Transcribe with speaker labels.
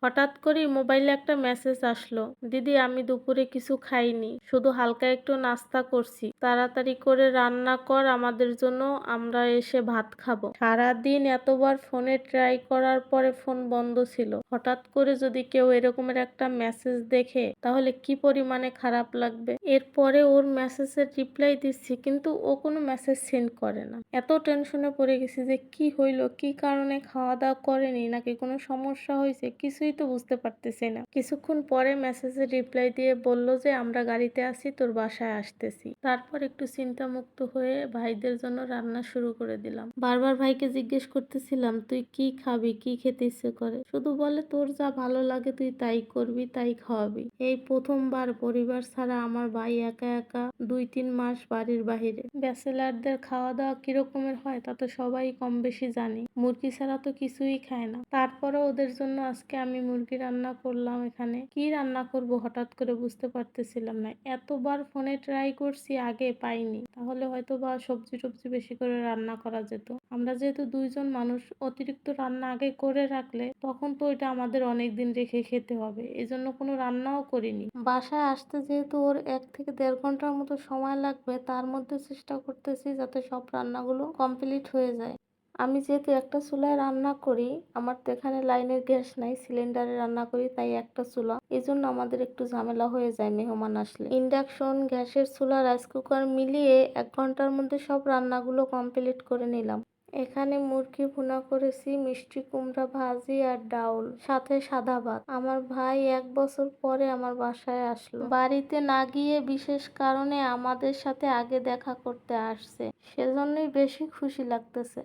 Speaker 1: হঠাৎ করেই মোবাইলে একটা মেসেজ আসলো, দিদি আমি দুপুরে কিছু খাইনি, শুধু হালকা একটু নাস্তা করছি, তাড়াতাড়ি করে রান্না কর আমাদের জন্য, আমরা এসে ভাত খাবো। সারাদিন এতবার ফোনে ট্রাই করার পরে ফোন বন্ধ ছিল। হঠাৎ করে যদি কেউ এরকমের একটা মেসেজ দেখে তাহলে কি পরিমাণে খারাপ লাগবে। এরপরে ওর মেসেজের রিপ্লাই দিচ্ছি কিন্তু ও কোনো মেসেজ সেন্ড করে না। এত টেনশনে পড়ে গেছি যে কি হইলো, কি কারণে খাওয়া দাওয়া করেনি নাকি কোনো সমস্যা হয়েছে, কিছুই তো বুঝতে পারতেছি না। কিছুক্ষণ পরে মেসেজের রিপ্লাই দিয়ে বলল যে আমরা গাড়িতে আছি, তোর বাসায় আসতেছি। তারপর একটু চিন্তামুক্ত হয়ে ভাইদের জন্য রান্না শুরু করে দিলাম। বারবার ভাইকে জিজ্ঞেস করতেছিলাম তুই কি খাবি, কি খেতে ইচ্ছে করে। শুধু বলে তোর যা ভালো লাগে তুই তাই করবি, তাই খাওয়াবি। এই প্রথমবার পরিবার ছাড়া আমার ভাই একা একা 2-3 মাস বাড়ির বাহিরে। ব্যাচেলারদের খাওয়া দাওয়া কিরকমের হয় তা তো সবাই কম বেশি জানি। মুরগি ছাড়া তো কিছুই খায় না। তারপরে ওদের জন্য আজকে আমি মুরগি রান্না করলাম। এখানে কি রান্না করব হঠাৎ করে বুঝতে পারতেছিলাম না। এতবার ফোনে ট্রাই করছি, আগে পাইনি। তাহলে হয়তো বা সবজি টবজি বেশি করে রান্না করা যেত। আমরা যেহেতু 2 জন মানুষ, অতিরিক্ত রান্না আগে করে রাখলে তখন তো এটা আমাদের অনেকদিন রেখে খেতে হবে, এজন্য কোনো রান্নাও করিনি। বাসায় আসতে যেহেতু ওর 1 থেকে 1.5 ঘন্টার মতো সময় লাগবে, তার মধ্যে চেষ্টা করতেছি যাতে সব রান্নাগুলো কমপ্লিট হয়ে যায়। আমি যেহেতু একটা চুলায় রান্না করি, আমার তো এখানে লাইনের গ্যাস নাই, সিলিন্ডারে রান্না করি, তাই একটা চুলা, এজন্য আমাদের একটু ঝামেলা হয়ে যায় মেহমান আসলে। ইন্ডাকশন, গ্যাসের চুলা, রাইস কুকার মিলিয়ে 1 ঘন্টার মধ্যে সব রান্নাগুলো কমপ্লিট করে নিলাম। এখানে মুরগি ভুনা করেছি, মিষ্টি কুমড়া ভাজি আর ডাউল, সাথে সাদা ভাত। আমার ভাই 1 বছর পরে আমার বাসায় আসলো। বাড়িতে না গিয়ে বিশেষ কারণে আমাদের সাথে আগে দেখা করতে আসছে, সেজন্যই বেশি খুশি লাগতেছে।